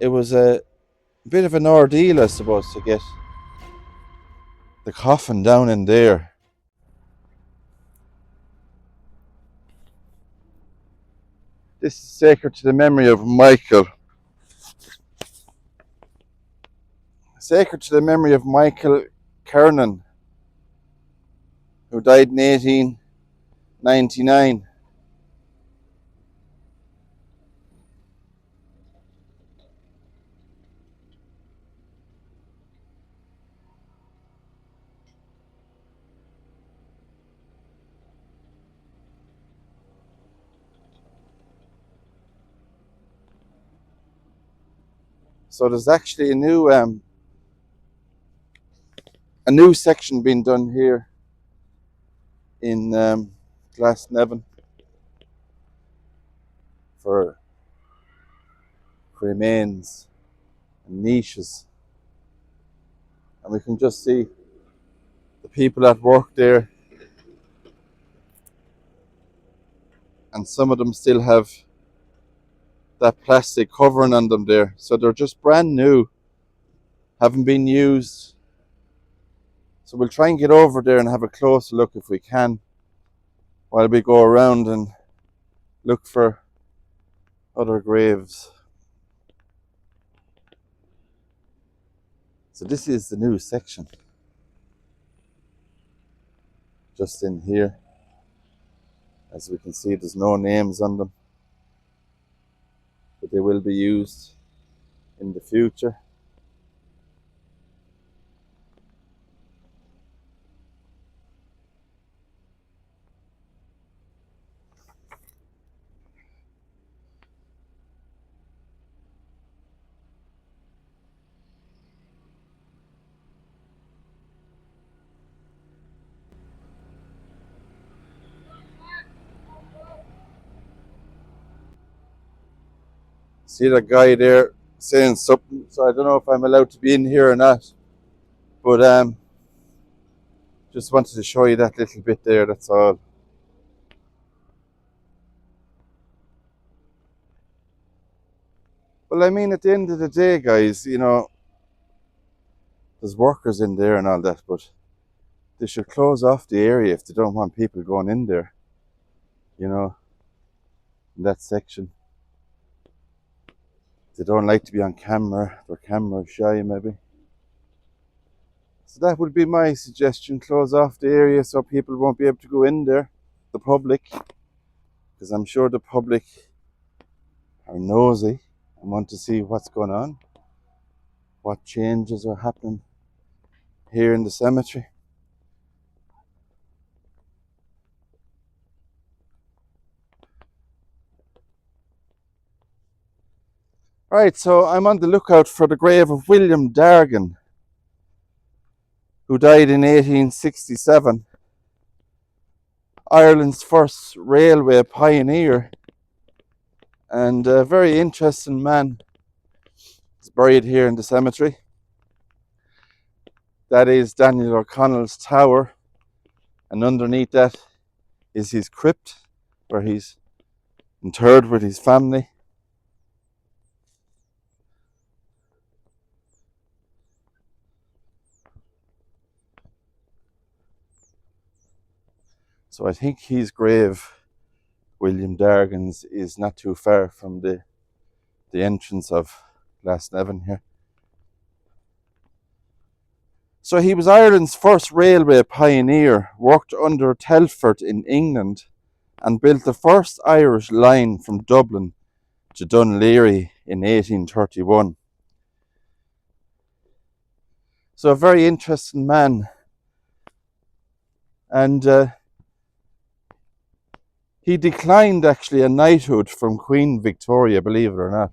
it was a bit of an ordeal, I suppose, to get the coffin down in there. This is sacred to the memory of Michael. Sacred to the memory of Michael Kernan, who died in 1899. So there's actually a new section being done here in Glasnevin for remains and niches, and we can just see the people at work there, and some of them still have that plastic covering on them there, so they're just brand new, haven't been used. So we'll try and get over there and have a closer look if we can, while we go around and look for other graves. So this is the new section, just in here. As we can see, there's no names on them, but they will be used in the future. See that guy there saying something, so I don't know if I'm allowed to be in here or not, but just wanted to show you that little bit there, that's all. Well, I mean, at the end of the day, guys, you know, there's workers in there and all that, but they should close off the area if they don't want people going in there, you know, in that section. They don't like to be on camera, they're camera shy maybe. So that would be my suggestion, close off the area so people won't be able to go in there, the public, because I'm sure the public are nosy and want to see what's going on, what changes are happening here in the cemetery. Right, so I'm on the lookout for the grave of William Dargan, who died in 1867, Ireland's first railway pioneer, and a very interesting man. He's buried here in the cemetery. That is Daniel O'Connell's tower, and underneath that is his crypt, where he's interred with his family. So I think his grave, William Dargan's, is not too far from the entrance of Glasnevin here. So he was Ireland's first railway pioneer, worked under Telford in England, and built the first Irish line from Dublin to Dunleary in 1831. So a very interesting man. And he declined actually a knighthood from Queen Victoria, believe it or not.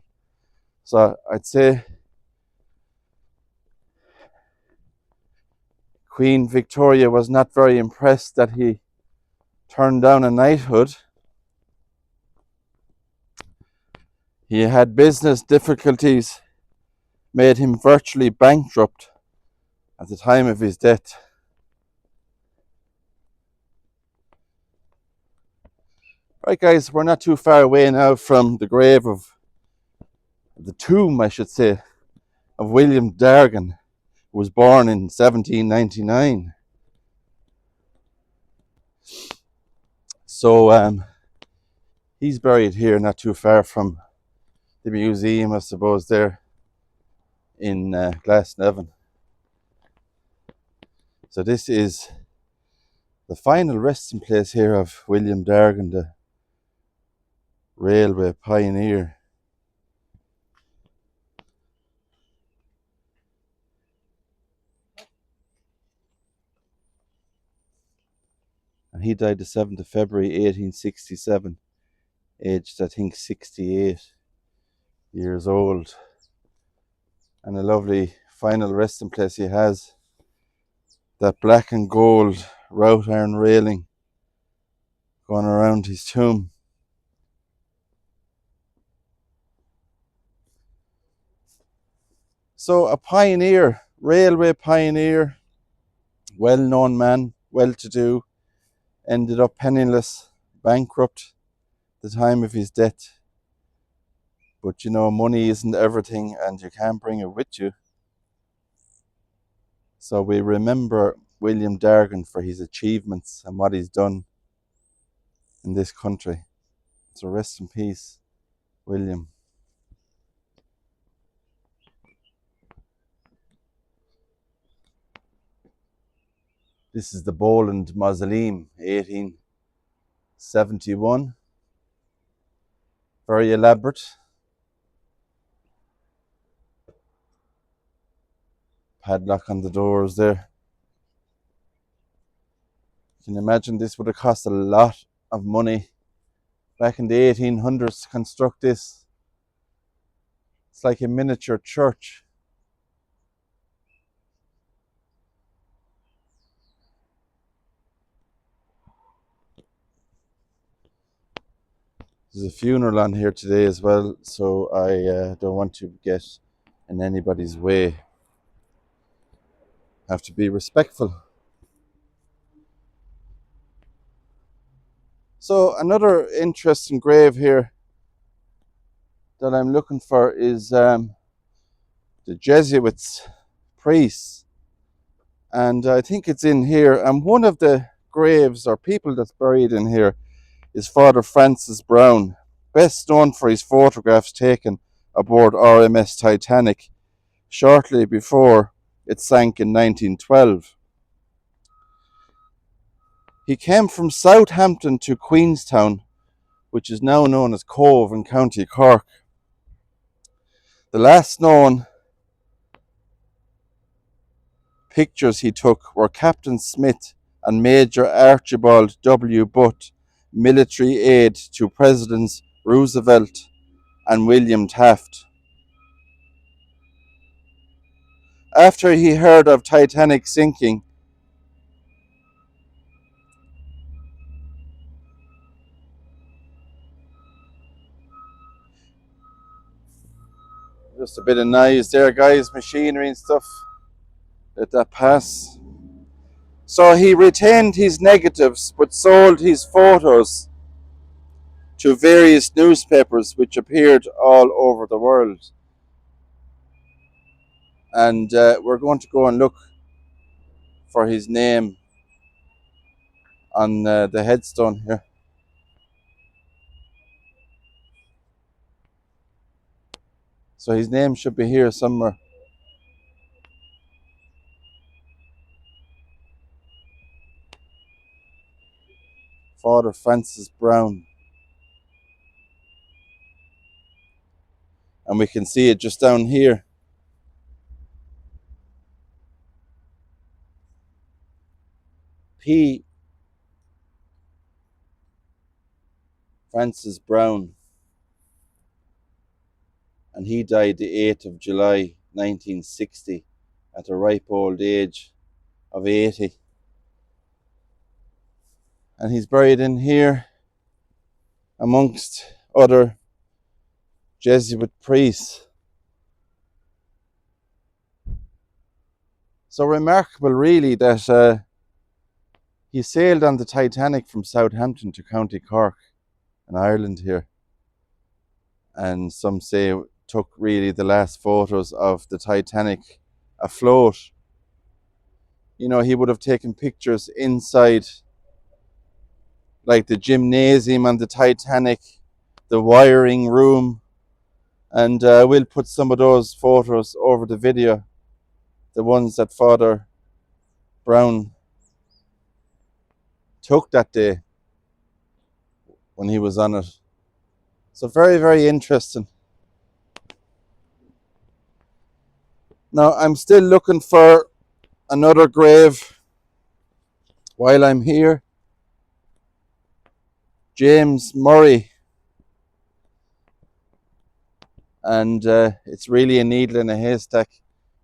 So I'd say Queen Victoria was not very impressed that he turned down a knighthood. He had business difficulties, made him virtually bankrupt at the time of his death. Right, guys, we're not too far away now from the grave of the tomb, I should say, of William Dargan, who was born in 1799. So he's buried here, not too far from the museum, I suppose, there in Glasnevin. So this is the final resting place here of William Dargan, the railway pioneer. And he died the 7th of February 1867, aged I think 68 years old. And a lovely final resting place he has. That black and gold wrought iron railing going around his tomb. So a pioneer, railway pioneer, well-known man, well-to-do, ended up penniless, bankrupt at the time of his death. But you know, money isn't everything and you can't bring it with you. So we remember William Dargan for his achievements and what he's done in this country. So rest in peace, William. This is the Boland Mausoleum, 1871. Very elaborate. Padlock on the doors there. You can imagine this would have cost a lot of money back in the 1800s to construct this. It's like a miniature church. There's a funeral on here today as well, so I don't want to get in anybody's way. Have to be respectful. So another interesting grave here that I'm looking for is the Jesuits priests, and I think it's in here. And one of the graves or people that's buried in here is Father Francis Browne, best known for his photographs taken aboard RMS Titanic shortly before it sank in 1912. He came from Southampton to Queenstown, which is now known as Cove in County Cork. The last known pictures he took were Captain Smith and Major Archibald W. Butt, military aide to Presidents Roosevelt and William Taft. After he heard of Titanic sinking, just a bit of noise there, guys, machinery and stuff. Let that pass. So he retained his negatives but sold his photos to various newspapers which appeared all over the world. And we're going to go and look for his name on the headstone here. So his name should be here somewhere. Father Francis Browne. And we can see it just down here. P. Francis Browne. And he died the 8th of July 1960 at a ripe old age of 80. And he's buried in here amongst other Jesuit priests. So remarkable, really, that he sailed on the Titanic from Southampton to County Cork in Ireland here. And some say took really the last photos of the Titanic afloat. You know, he would have taken pictures inside, like the gymnasium on the Titanic, the wiring room, and we'll put some of those photos over the video, the ones that Father Browne took that day when he was on it. So very, very interesting. Now I'm still looking for another grave while I'm here. James Murray. And it's really a needle in a haystack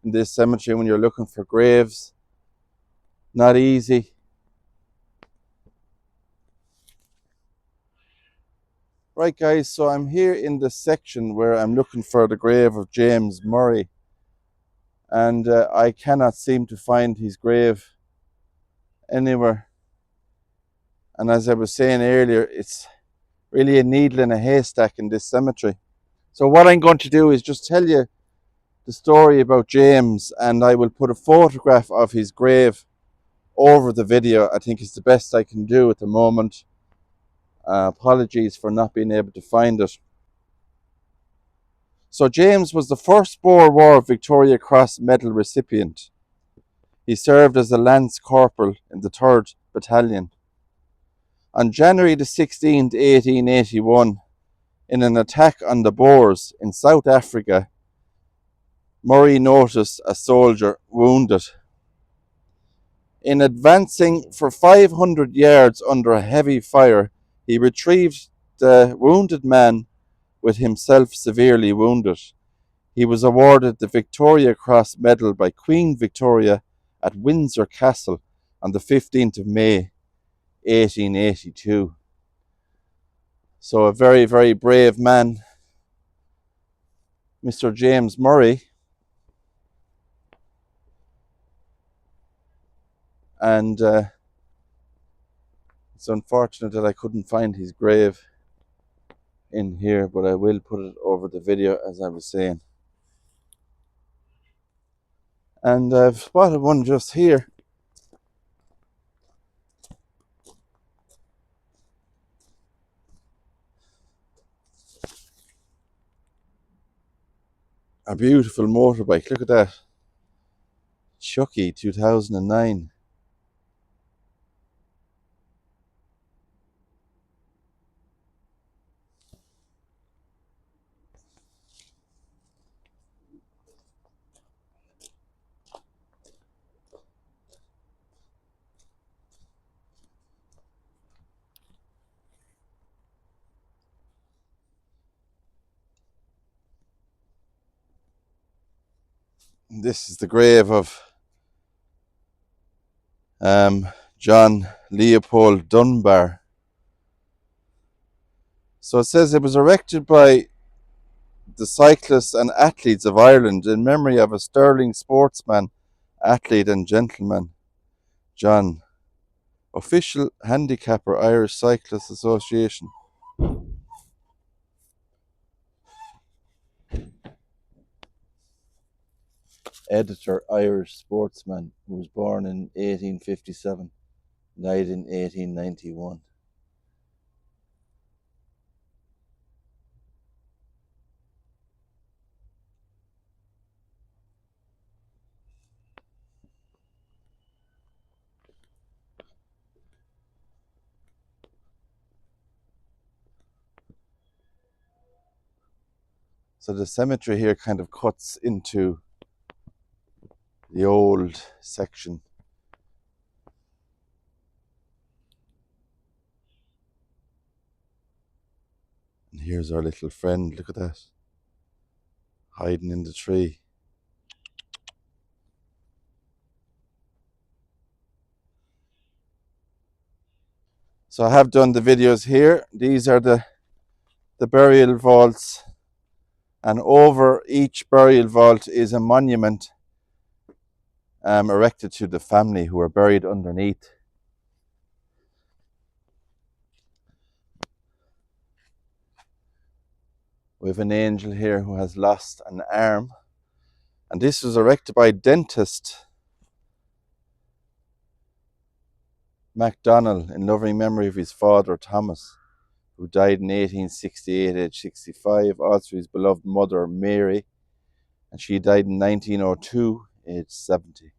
in this cemetery when you're looking for graves. Not easy. Right, guys, so I'm here in the section where I'm looking for the grave of James Murray, and I cannot seem to find his grave anywhere. And as I was saying earlier, it's really a needle in a haystack in this cemetery. So what I'm going to do is just tell you the story about James, and I will put a photograph of his grave over the video. I think it's the best I can do at the moment. Apologies for not being able to find it. So James was the first Boer War Victoria Cross Medal recipient. He served as a Lance Corporal in the 3rd Battalion. On January the 16th, 1881, in an attack on the Boers in South Africa, Murray noticed a soldier wounded. In advancing for 500 yards under a heavy fire, he retrieved the wounded man with himself severely wounded. He was awarded the Victoria Cross Medal by Queen Victoria at Windsor Castle on the 15th of May, 1882. So a very, very brave man, Mr. James Murray. And it's unfortunate that I couldn't find his grave in here, but I will put it over the video, as I was saying. And I've spotted one just here. A beautiful motorbike. Look at that. Chucky 2009. This is the grave of John Leopold Dunbar. So it says it was erected by the cyclists and athletes of Ireland in memory of a sterling sportsman, athlete and gentleman, John. Official handicapper, Irish Cyclists Association. Editor, Irish sportsman, who was born in 1857, died in 1891. So the cemetery here kind of cuts into the old section. And here's our little friend, look at that, hiding in the tree. So I have done the videos here. These are the burial vaults, and over each burial vault is a monument erected to the family who are buried underneath. We have an angel here who has lost an arm. And this was erected by dentist MacDonald in loving memory of his father Thomas, who died in 1868, aged 65, also his beloved mother Mary, and she died in 1902, aged 70.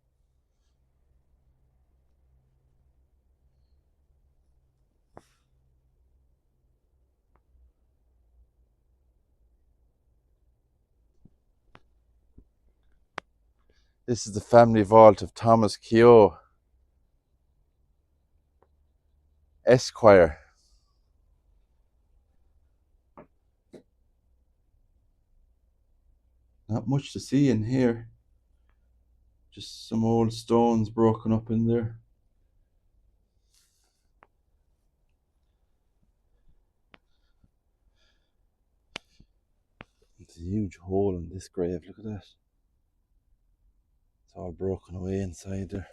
This is the family vault of Thomas Keogh, Esquire. Not much to see in here. Just some old stones broken up in there. It's a huge hole in this grave, look at that. It's all broken away inside there.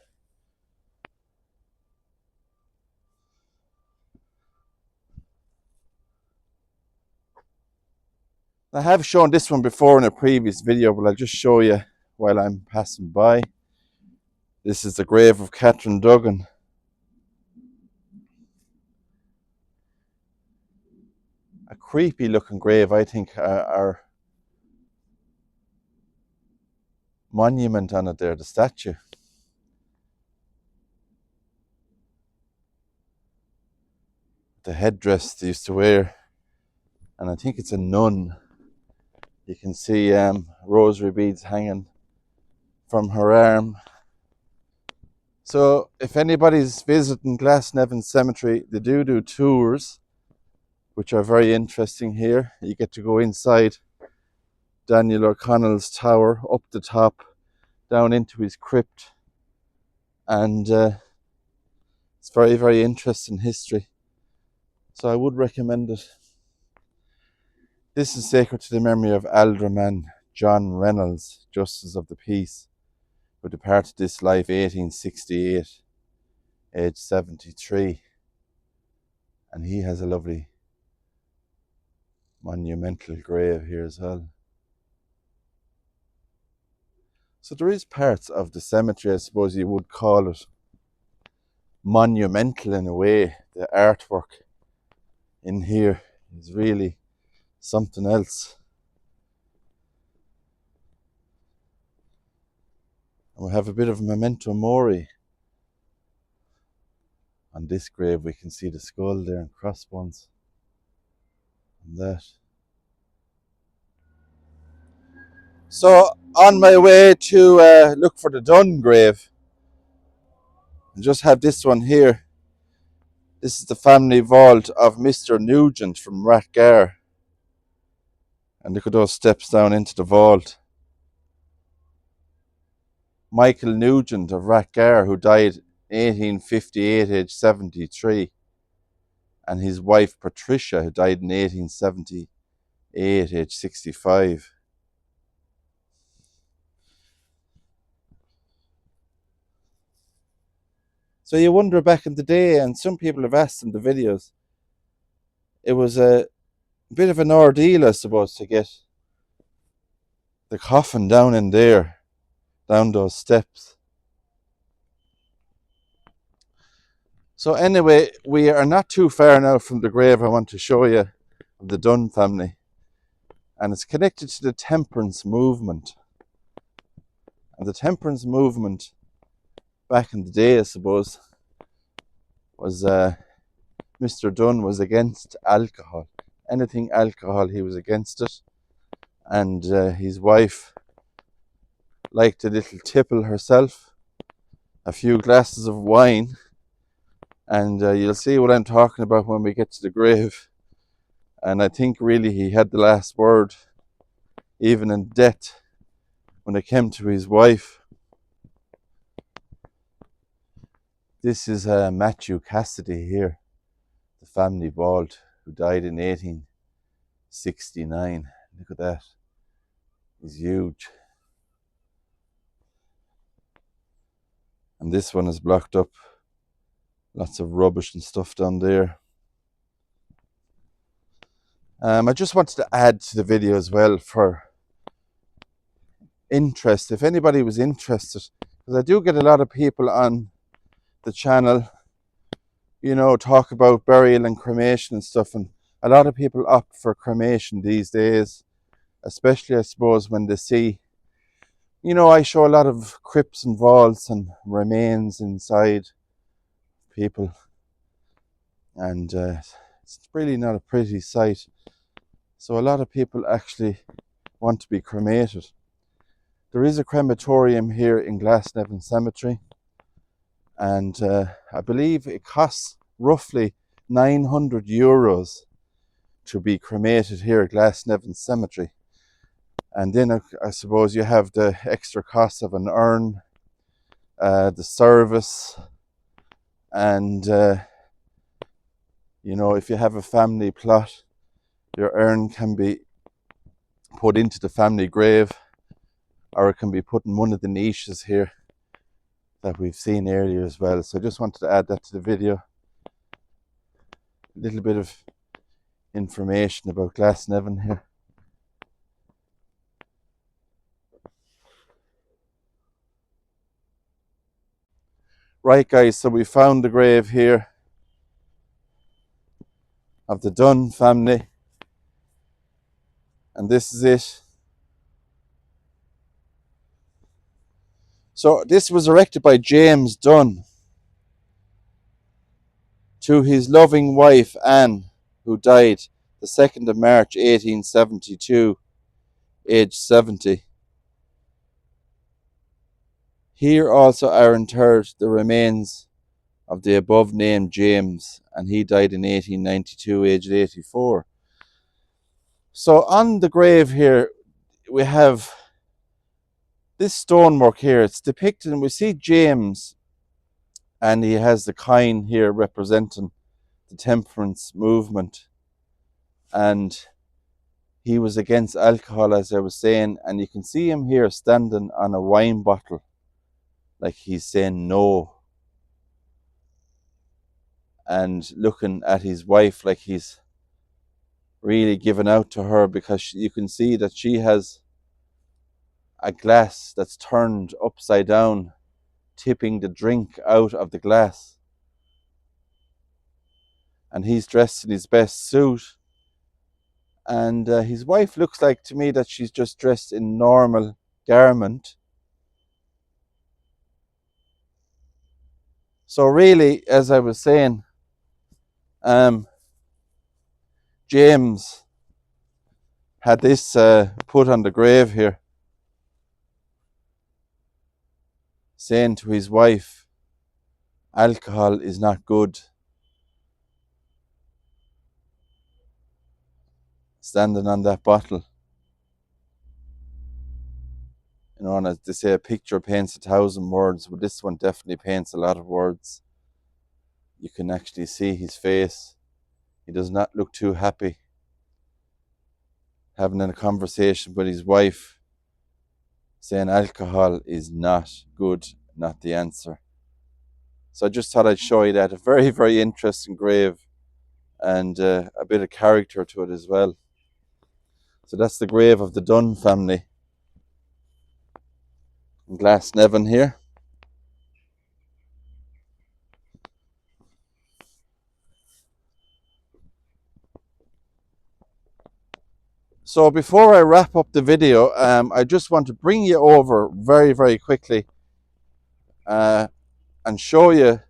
I have shown this one before in a previous video, but I'll just show you while I'm passing by. This is the grave of Catherine Duggan. A creepy looking grave, I think. Our monument on it there, the statue. The headdress they used to wear. And I think it's a nun. You can see rosary beads hanging from her arm. So if anybody's visiting Glasnevin Cemetery, they do tours, which are very interesting here. You get to go inside Daniel O'Connell's tower, up the top, down into his crypt. And it's very, very interesting history. So I would recommend it. This is sacred to the memory of Alderman John Reynolds, Justice of the Peace, who departed this life 1868, aged 73. And he has a lovely monumental grave here as well. So there is parts of the cemetery, I suppose you would call it, monumental in a way. The artwork in here is really something else. And we have a bit of memento mori. On this grave we can see the skull there and crossbones. And that. So on my way to look for the Dunn grave, I just have this one here. This is the family vault of Mr. Nugent from Rathgar. And look at those steps down into the vault. Michael Nugent of Rathgar, who died in 1858, aged 73. And his wife Patricia, who died in 1878, aged 65. So you wonder back in the day, and some people have asked in the videos, it was a bit of an ordeal, I suppose, to get the coffin down in there, down those steps. So anyway, we are not too far now from the grave I want to show you of the Dunn family. And it's connected to the Temperance movement. And the Temperance movement, back in the day, I suppose, was Mr. Dunn was against alcohol. Anything alcohol, he was against it. And his wife liked a little tipple herself, a few glasses of wine, and you'll see what I'm talking about when we get to the grave. And I think really he had the last word, even in death, when it came to his wife. This is Matthew Cassidy here, the family vault, who died in 1869. Look at that. He's huge. And this one is blocked up. Lots of rubbish and stuff down there. I just wanted to add to the video as well for interest. If anybody was interested, because I do get a lot of people on the channel, you know, talk about burial and cremation and stuff, and a lot of people opt for cremation these days, especially I suppose when they see, you know, I show a lot of crypts and vaults and remains inside people, and it's really not a pretty sight. So a lot of people actually want to be cremated. There is a crematorium here in Glasnevin Cemetery, and I believe it costs roughly €900 to be cremated here at Glasnevin Cemetery. And then I suppose you have the extra cost of an urn, the service, and you know, if you have a family plot, your urn can be put into the family grave, or it can be put in one of the niches here that we've seen earlier as well. So I just wanted to add that to the video. A little bit of information about Glasnevin here. Right guys, so we found the grave here of the Dunn family, and this is it. So this was erected by James Dunn to his loving wife Anne, who died the 2nd of March 1872, aged 70. Here also are interred the remains of the above named James, and he died in 1892, aged 84. So on the grave here we have this stonework here. It's depicted, and we see James, and he has the coin here representing the Temperance movement, and he was against alcohol, as I was saying, and you can see him here standing on a wine bottle like he's saying no, and looking at his wife like he's really given out to her, because you can see that she has a glass that's turned upside down, tipping the drink out of the glass. And he's dressed in his best suit, and his wife looks like to me that she's just dressed in normal garment. So really, as I was saying, James had this put on the grave here, saying to his wife, alcohol is not good. Standing on that bottle. You know, and as they say, a picture paints 1,000 words, but this one definitely paints a lot of words. You can actually see his face. He does not look too happy, having a conversation with his wife, saying alcohol is not good, not the answer. So I just thought I'd show you that. A very, very interesting grave, and a bit of character to it as well. So that's the grave of the Dunn family in Glasnevin here. So before I wrap up the video, I just want to bring you over very, very quickly and show you,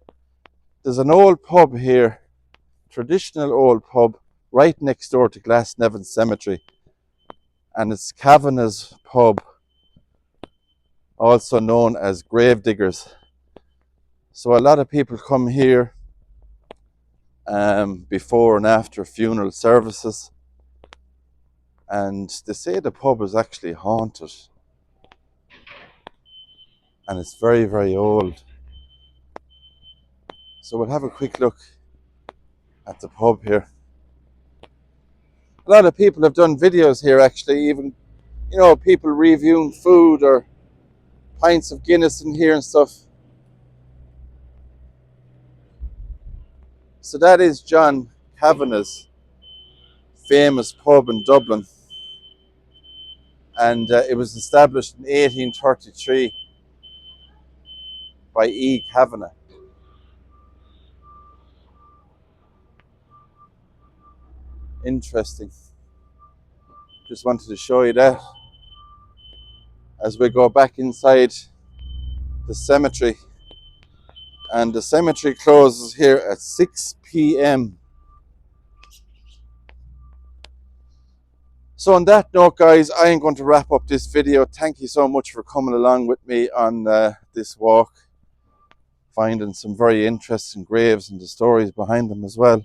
there's an old pub here, traditional old pub, right next door to Glasnevin Cemetery, and it's Kavanagh's Pub, also known as Gravediggers. So a lot of people come here before and after funeral services, and they say the pub is actually haunted, and it's very, very old. So we'll have a quick look at the pub here. A lot of people have done videos here, actually, even, you know, people reviewing food or pints of Guinness in here and stuff. So that is John Kavanagh's famous pub in Dublin, and it was established in 1833 by E. Kavanagh. Interesting. Just wanted to show you that as we go back inside the cemetery. And the cemetery closes here at 6 p.m. So on that note, guys, I am going to wrap up this video. Thank you so much for coming along with me on this walk, finding some very interesting graves and the stories behind them as well.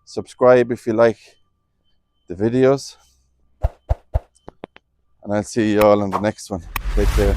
Subscribe if you like the videos, and I'll see you all on the next one. Take care.